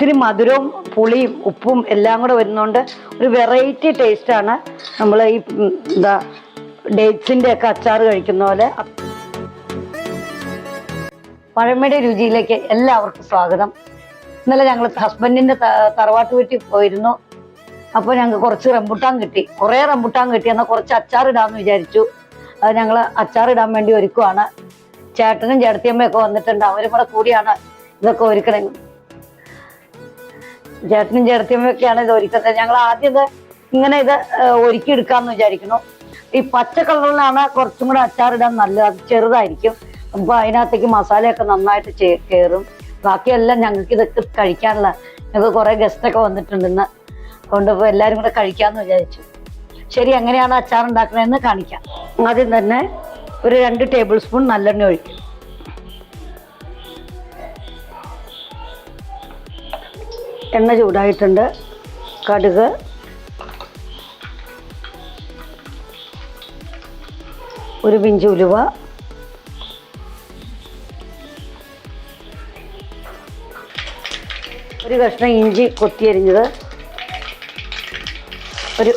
ഒത്തിരി മധുരവും പുളിയും ഉപ്പും എല്ലാം കൂടെ വരുന്നതുകൊണ്ട് ഒരു വെറൈറ്റി ടേസ്റ്റാണ്. നമ്മൾ ഈ എന്താ ഡേറ്റ്സിൻ്റെ ഒക്കെ അച്ചാർ കഴിക്കുന്ന പോലെ. പഴമയുടെ രുചിയിലേക്ക് എല്ലാവർക്കും സ്വാഗതം. ഇന്നലെ ഞങ്ങൾ ഹസ്ബൻഡിൻ്റെ തറവാട്ട് വീട്ടിൽ പോയിരുന്നു. അപ്പോൾ ഞങ്ങൾക്ക് കുറച്ച് റംബുട്ടാൻ കിട്ടി. കുറേ റംബുട്ടാൻ കിട്ടി. എന്നാൽ കുറച്ച് അച്ചാറിടാമെന്ന് വിചാരിച്ചു. അത് ഞങ്ങൾ അച്ചാറിടാൻ വേണ്ടി ഒരുക്കുവാണ്. ചേട്ടനും ചേട്ടത്തിയമ്മയൊക്കെ വന്നിട്ടുണ്ട്. അവരും കൂടെ കൂടിയാണ് ഇതൊക്കെ ഒരുക്കണത്. ചേട്ടനും ചേട്ടത്തിയമ്മയൊക്കെയാണ് ഇത് ഒരുക്കുന്നത്. ഞങ്ങൾ ആദ്യം ഇത് ഒരുക്കിയെടുക്കാമെന്ന് വിചാരിക്കുന്നു. ഈ പച്ച കളറിലാണ് കുറച്ചും കൂടെ അച്ചാറിടാൻ നല്ലത്. അത് ചെറുതായിരിക്കും. അപ്പോൾ അതിനകത്തേക്ക് മസാലയൊക്കെ നന്നായിട്ട് കയറും. ബാക്കിയെല്ലാം ഞങ്ങൾക്ക് ഇതൊക്കെ കഴിക്കാനുള്ള, ഞങ്ങൾക്ക് കുറേ ഗസ്റ്റൊക്കെ വന്നിട്ടുണ്ടെന്ന്. അതുകൊണ്ട് ഇപ്പോൾ എല്ലാവരും കൂടെ കഴിക്കാമെന്ന് വിചാരിച്ചു. ശരി, എങ്ങനെയാണ് അച്ചാർ ഉണ്ടാക്കണതെന്ന് കാണിക്കാം. ആദ്യം തന്നെ ഒരു 2 ടേബിൾ സ്പൂൺ നല്ലെണ്ണ ഒഴിക്കും. എണ്ണ ചൂടായിട്ടുണ്ട്. കടുക്, ഒരു പിഞ്ച് ഉലുവ, ഒരു കഷ്ണം ഇഞ്ചി കൊത്തിയരിഞ്ഞത്, ഒരു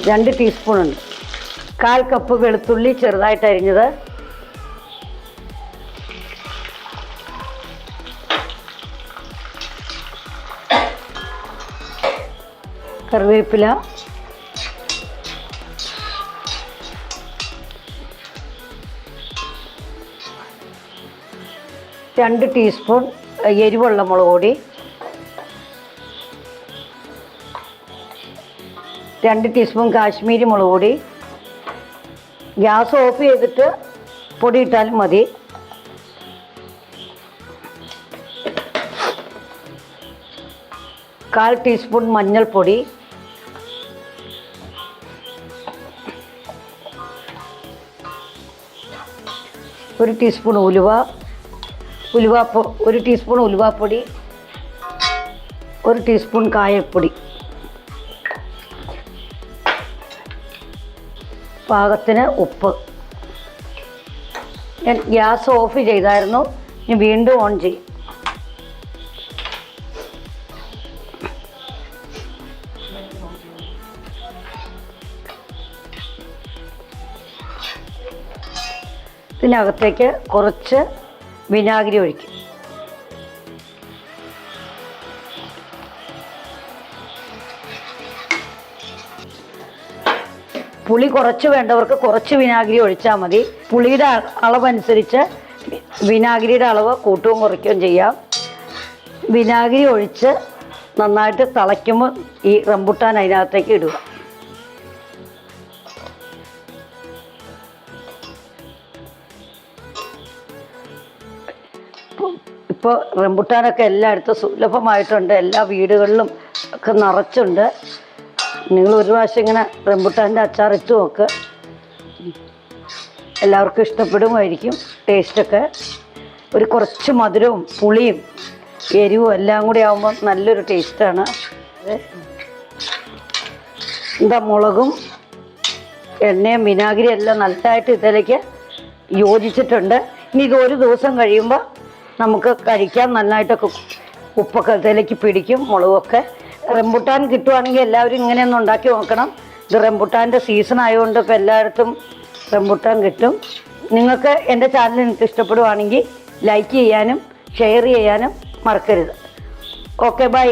2 ടീസ്പൂൺ ഉണ്ട്. 1/4 കപ്പ് വെളുത്തുള്ളി ചെറുതായിട്ട് അരിഞ്ഞത്, കറിവേപ്പില, രണ്ട് ടീസ്പൂൺ എരിവുള്ള മുളക് പൊടി, 2 ടീസ്പൂൺ കാശ്മീരി മുളക് പൊടി. ഗ്യാസ് ഓഫ് ചെയ്തിട്ട് പൊടി ഇട്ടാലും മതി. കാൽ ടീസ്പൂൺ മഞ്ഞൾപ്പൊടി, ഒരു ടീസ്പൂൺ ഒരു ടീസ്പൂൺ ഉലുവാപ്പൊടി, 1 ടീസ്പൂൺ കായപ്പൊടി, പാകത്തിന് ഉപ്പ്. ഞാൻ ഗ്യാസ് ഓഫ് ചെയ്തായിരുന്നു. ഇനി വീണ്ടും ഓൺ ചെയ്യും. ഇതിനകത്തേക്ക് കുറച്ച് വിനാഗിരി ഒഴിക്കും. പുളി കുറച്ച് വേണ്ടവർക്ക് കുറച്ച് വിനാഗിരി ഒഴിച്ചാൽ മതി. പുളിയുടെ അളവനുസരിച്ച് വിനാഗിരിയുടെ അളവ് കൂട്ടുകയും കുറയ്ക്കുകയും ചെയ്യാം. വിനാഗിരി ഒഴിച്ച് നന്നായിട്ട് തിളയ്ക്കുമ്പോൾ ഈ റംബുട്ടാൻ അതിനകത്തേക്ക് ഇടുക. ഇപ്പോൾ റംബുട്ടാനൊക്കെ എല്ലായിടത്തും സുലഭമായിട്ടുണ്ട്. എല്ലാ വീടുകളിലും ഒക്കെ നിറച്ചുണ്ട്. നിങ്ങൾ ഒരു പ്രാവശ്യം ഇങ്ങനെ റംബുട്ടാൻ്റെ അച്ചാർ ഇട്ട് നോക്ക്. എല്ലാവർക്കും ഇഷ്ടപ്പെടുമായിരിക്കും. ടേസ്റ്റൊക്കെ ഒരു കുറച്ച് മധുരവും പുളിയും എരിവും എല്ലാം കൂടി ആകുമ്പോൾ നല്ലൊരു ടേസ്റ്റാണ്. മുളകും എണ്ണയും വിനാഗിരി എല്ലാം നല്ലതായിട്ട് ഇതിലേക്ക് യോജിച്ചിട്ടുണ്ട്. ഇനി ഇത് ഒരു ദിവസം കഴിയുമ്പോൾ നമുക്ക് കഴിക്കാൻ നന്നായിട്ടൊക്കെ ഉപ്പൊക്കെ ഇതിലേക്ക് പിടിക്കും, മുളകൊക്കെ. റംബുട്ടാൻ കിട്ടുവാണെങ്കിൽ എല്ലാവരും ഇങ്ങനെയൊന്നും ഉണ്ടാക്കി നോക്കണം. ഇത് റംബുട്ടാൻ്റെ സീസൺ ആയതുകൊണ്ട് ഇപ്പോൾ എല്ലായിടത്തും റംബുട്ടാൻ കിട്ടും. നിങ്ങൾക്ക് എൻ്റെ ചാനൽ നിങ്ങൾക്ക് ഇഷ്ടപ്പെടുവാണെങ്കിൽ ലൈക്ക് ചെയ്യാനും ഷെയർ ചെയ്യാനും മറക്കരുത്. Okay, by.